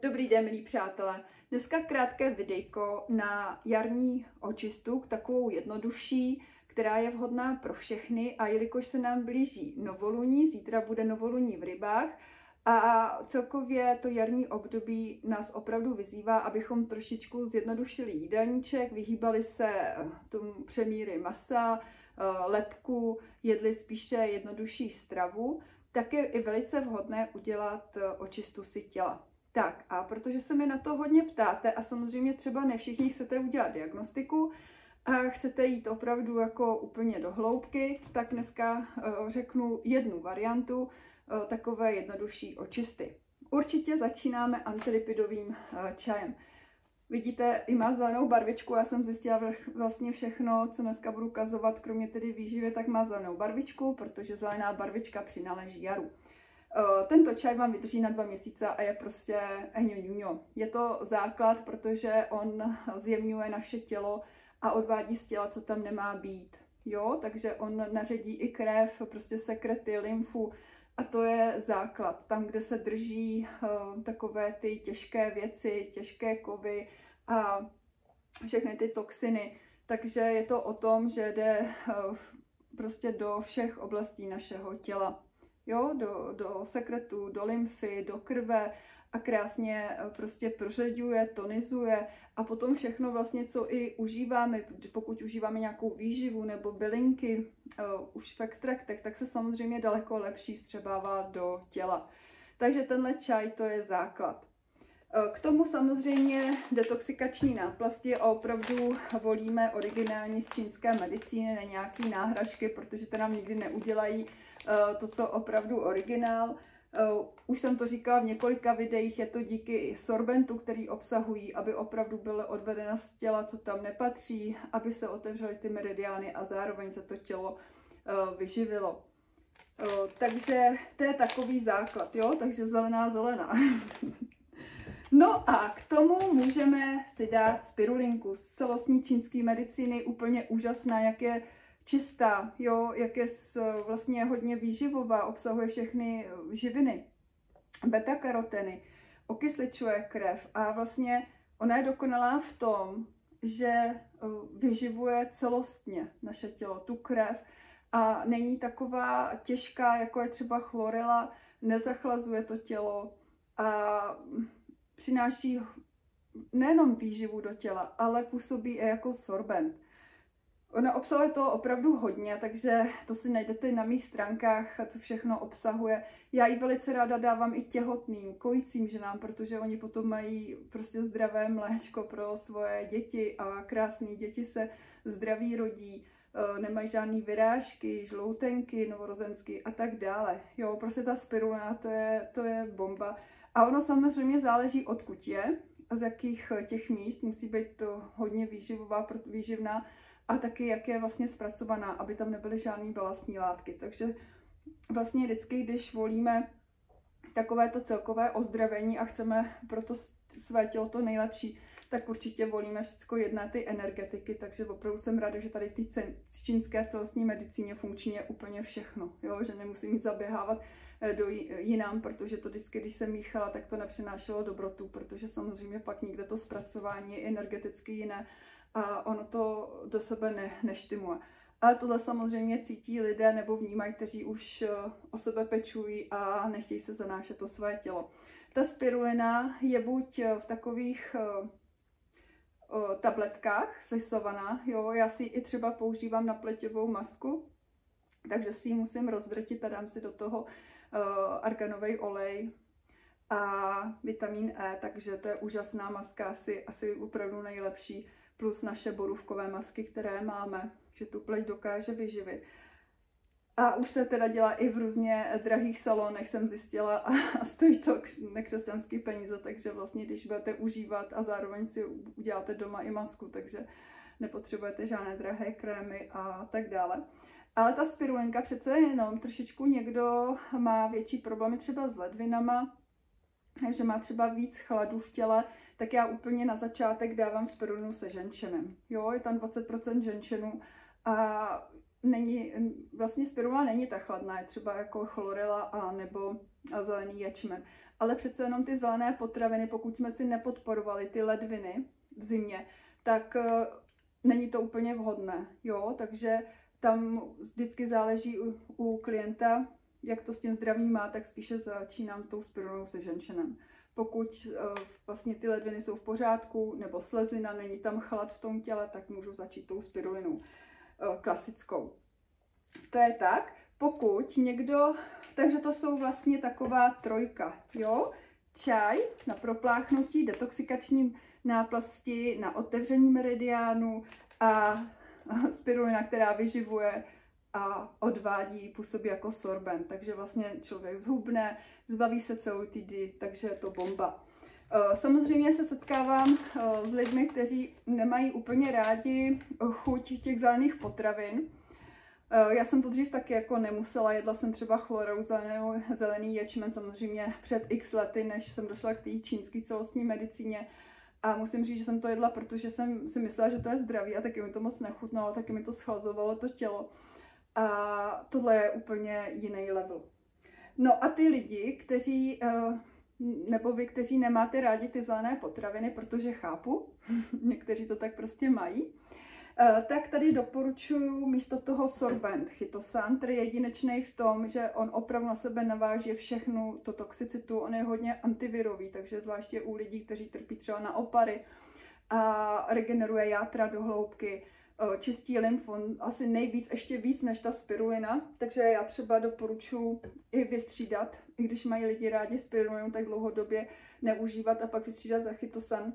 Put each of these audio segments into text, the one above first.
Dobrý den, milí přátelé. Dneska krátké videjko na jarní očistu, takovou jednodušší, která je vhodná pro všechny, a jelikož se nám blíží novoluní, zítra bude novoluní v Rybách a celkově to jarní období nás opravdu vyzývá, abychom trošičku zjednodušili jídelníček, vyhýbali se tomu přemíry masa, lepku, jedli spíše jednodušší stravu, tak je i velice vhodné udělat očistu si těla. Tak a protože se mi na to hodně ptáte a samozřejmě třeba ne všichni chcete udělat diagnostiku a chcete jít opravdu jako úplně do hloubky, tak dneska řeknu jednu variantu takové jednodušší očisty. Určitě začínáme antilipidovým čajem. Vidíte, i má zelenou barvičku, já jsem zjistila vlastně všechno, co dneska budu ukazovat, kromě tedy výživy, tak má zelenou barvičku, protože zelená barvička přináleží jaru. Tento čaj vám vydrží na 2 měsíce a je prostě eňo. Je to základ, protože on zjemňuje naše tělo a odvádí z těla, co tam nemá být. Jo, takže on naředí i krev, prostě sekrety, lymfu, a to je základ. Tam, kde se drží takové ty těžké věci, těžké kovy a všechny ty toxiny. Takže je to o tom, že jde prostě do všech oblastí našeho těla. Jo, do sekretů, do lymfy, do krve a krásně prostě prořeďuje, tonizuje a potom všechno vlastně, co i užíváme, pokud užíváme nějakou výživu nebo bylinky už v extraktech, tak se samozřejmě daleko lepší vstřebává do těla. Takže tenhle čaj, to je základ. K tomu samozřejmě detoxikační náplasti a opravdu volíme originální z čínské medicíny, ne nějaký náhražky, protože to nám nikdy neudělají to, co opravdu originál. Už jsem to říkala v několika videích, je to díky sorbentu, který obsahují, aby opravdu byla odvedena z těla, co tam nepatří, aby se otevřely ty meridiány a zároveň se to tělo vyživilo. Takže to je takový základ, jo? Takže zelená. No a k tomu můžeme si dát spirulinku z celostní čínské medicíny, úplně úžasná, jak je čistá, jo, jak je vlastně hodně výživová, obsahuje všechny živiny, beta-karoteny, okysličuje krev a vlastně ona je dokonalá v tom, že vyživuje celostně naše tělo, tu krev, a není taková těžká, jako je třeba chlorela, nezachlazuje to tělo a přináší nejenom výživu do těla, ale působí i jako sorbent. Ona obsahuje to opravdu hodně, takže to si najdete na mých stránkách, co všechno obsahuje. Já ji velice ráda dávám i těhotným, kojícím ženám, protože oni potom mají prostě zdravé mléčko pro svoje děti a krásné děti se zdraví rodí, nemají žádný vyrážky, žloutenky, novorozenské a tak dále. Jo, prostě ta spirulina, to je bomba. A ono samozřejmě záleží, odkud je a z jakých těch míst, musí být to hodně výživná a taky jak je vlastně zpracovaná, aby tam nebyly žádné balastní látky. Takže vlastně vždycky, když volíme takovéto celkové ozdravení a chceme pro to své tělo to nejlepší, tak určitě volíme všechno jedné ty energetiky, takže opravdu jsem ráda, že tady v té čínské celostní medicíně funkčně úplně všechno, jo? Že nemusím jít zaběhávat do jinam, protože to vždycky, když jsem míchala, tak to nepřinášelo dobrotu, protože samozřejmě pak někde to zpracování je energeticky jiné a ono to do sebe neštimuje. Ale tohle samozřejmě cítí lidé nebo vnímají, kteří už o sebe pečují a nechtějí se zanášet to své tělo. Ta spirulina je buď v takových tabletkách sesovaná, jo, já si ji i třeba používám na pleťovou masku, takže si ji musím rozdrtit a dám si do toho arganový olej a vitamin E, takže to je úžasná maska, asi opravdu nejlepší, plus naše borůvkové masky, které máme, že tu pleť dokáže vyživit. A už se teda dělá i v různě drahých salonech, jsem zjistila, a stojí to nekřesťanský peníze, takže vlastně, když budete užívat a zároveň si uděláte doma i masku, takže nepotřebujete žádné drahé krémy a tak dále. Ale ta spirulinka přece jenom trošičku někdo má větší problémy třeba s ledvinama, že má třeba víc chladu v těle, tak já úplně na začátek dávám spirulinu se ženšenem. Jo, je tam 20% ženšenu a vlastně spirulina není tak chladná, je třeba jako chlorela a nebo zelený ječmen. ale přece jenom ty zelené potraviny, pokud jsme si nepodporovali ty ledviny v zimě, tak není to úplně vhodné, jo, takže tam vždycky záleží u klienta, jak to s tím zdravím má, tak spíše začínám tou spirulinou se ženšenem. Pokud vlastně ty ledviny jsou v pořádku, nebo slezina, není tam chlad v tom těle, tak můžu začít tou spirulinou klasickou. To je tak. Pokud někdo, takže to jsou vlastně taková trojka, jo? Čaj na propláchnutí, detoxikační náplasti, na otevření meridiánu a spirulina, která vyživuje a odvádí, působí jako sorbent. Takže vlastně člověk zhubne, zbaví se celulitidy, takže je to bomba. Samozřejmě se setkávám s lidmi, kteří nemají úplně rádi chuť těch zelených potravin. Já jsem to dřív taky jako nemusela, jedla jsem třeba chlorou, zelený ječmen samozřejmě před x lety, než jsem došla k té čínské celostní medicíně. A musím říct, že jsem to jedla, protože jsem si myslela, že to je zdravý a taky mi to moc nechutnalo, taky mi to schlazovalo to tělo. A tohle je úplně jiný level. No a ty lidi, kteří, nebo vy, kteří nemáte rádi ty zelené potraviny, protože chápu, někteří to tak prostě mají, tak tady doporučuji místo toho sorbent chytosan, který je jedinečný v tom, že on opravdu na sebe naváží všechnu tu toxicitu, on je hodně antivirový, takže zvláště u lidí, kteří trpí třeba na opary a regeneruje játra do hloubky, čistí lymfon, asi nejvíc, ještě víc než ta spirulina, takže já třeba doporučuji i vystřídat, i když mají lidi rádi spirulinu, tak dlouhodobě neužívat a pak vystřídat za chytosan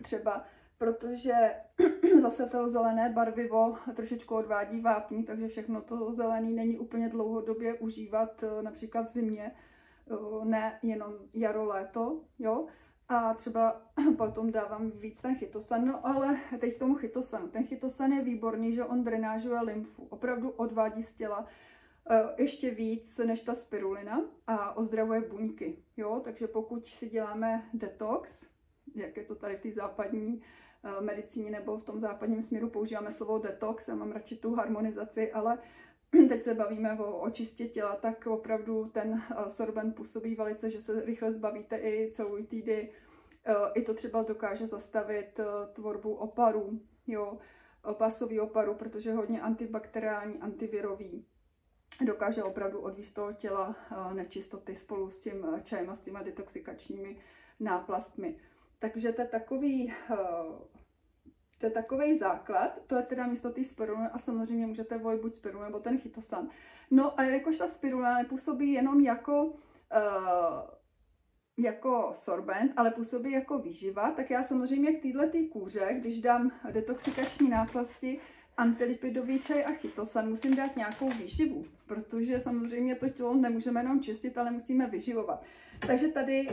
třeba, protože zase to zelené barvivo trošičku odvádí vápní, takže všechno to zelený není úplně dlouhodobě užívat, například v zimě, ne jenom jaro, léto, jo. A třeba potom dávám víc ten chytosan, no ale teď k tomu chytosanu. Ten chytosan je výborný, že on drenážuje lymfu, opravdu odvádí z těla ještě víc než ta spirulina a ozdravuje buňky, jo. Takže pokud si děláme detox, jak je to tady v té západní medicíně nebo v tom západním směru používáme slovo detox, já mám radši tu harmonizaci, ale teď se bavíme o očistě těla, tak opravdu ten sorbent působí velice, že se rychle zbavíte i celulitidy, i to třeba dokáže zastavit tvorbu oparů, jo, pásový oparu, protože je hodně antibakteriální, antivirový. Dokáže opravdu odvízt z toho těla nečistoty spolu s tím čajem a s těma detoxikačními náplastmi. Takže to je takový základ, to je teda místo té spiruliny a samozřejmě můžete volit buď spirulinu nebo ten chytosan. No a jakož ta spirulina nepůsobí jenom jako sorbent, ale působí jako výživa, tak já samozřejmě k této kůře, když dám detoxikační náplasti, antilipidový čaj a chytosan, musím dát nějakou výživu, protože samozřejmě to tělo nemůžeme jenom čistit, ale musíme vyživovat. Takže tady,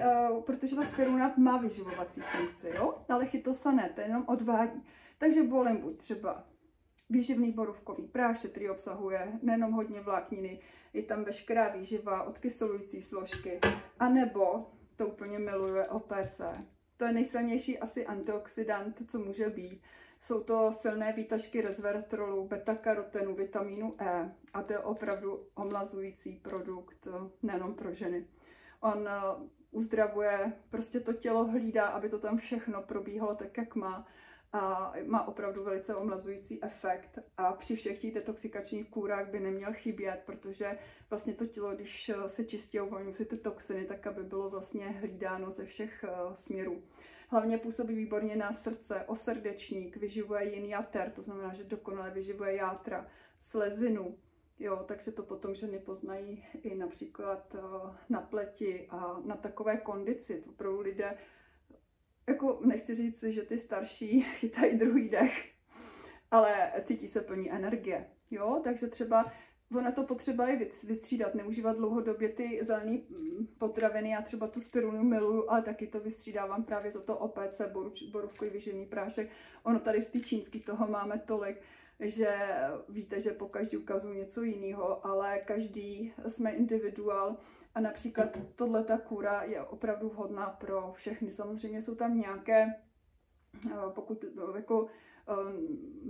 protože ta spirulina má vyživovací funkci, jo? Ale chytosan ne, ten jenom odvádí. Takže volím buď třeba výživný borůvkový prášek, který obsahuje nejenom hodně vlákniny, je tam veškerá výživa, odkyselující složky, anebo to úplně miluje OPC. To je nejsilnější asi antioxidant, co může být. Jsou to silné výtažky resveratrolu, beta-karotenu, vitamínu E a to je opravdu omlazující produkt, nejenom pro ženy. On uzdravuje, prostě to tělo hlídá, aby to tam všechno probíhalo tak, jak má. A má opravdu velice omlazující efekt a při všech těch detoxikačních kůrách by neměl chybět, protože vlastně to tělo, když se čistí a uvolňují si ty toxiny, tak aby bylo vlastně hlídáno ze všech směrů. Hlavně působí výborně na srdce, osrdečník, vyživuje yin jater, to znamená, že dokonale vyživuje játra, slezinu, jo, takže to potom ženy poznají i například na pleti a na takové kondici. To pro lidé, jako nechci říct, že ty starší chytají druhý dech, ale cítí se plní energie, jo, takže třeba ona to potřeba i vystřídat, neužívat dlouhodobě ty zelené potraviny, já třeba tu spirulinu miluju, ale taky to vystřídávám právě za to OPC, borůvkový vyživný prášek. Ono tady v té čínské toho máme tolik, že víte, že po každý ukazuju něco jiného, ale každý jsme individuál a například tohleta kůra je opravdu vhodná pro všechny. Samozřejmě jsou tam nějaké, pokud jako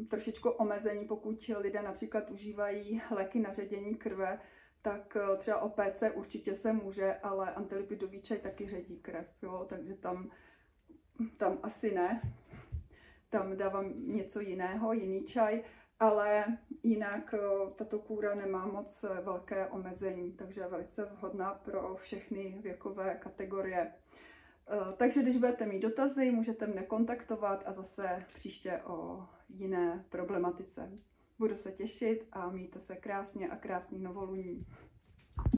trošičku omezení, pokud lidé například užívají léky na ředění krve, tak třeba OPC určitě se může, ale antilipidový čaj taky ředí krev, jo, takže tam asi ne. Tam dávám něco jiného, jiný čaj, ale jinak tato kůra nemá moc velké omezení, takže je velice vhodná pro všechny věkové kategorie. Takže když budete mít dotazy, můžete mě kontaktovat a zase příště o jiné problematice. Budu se těšit a mějte se krásně a krásný novoluní.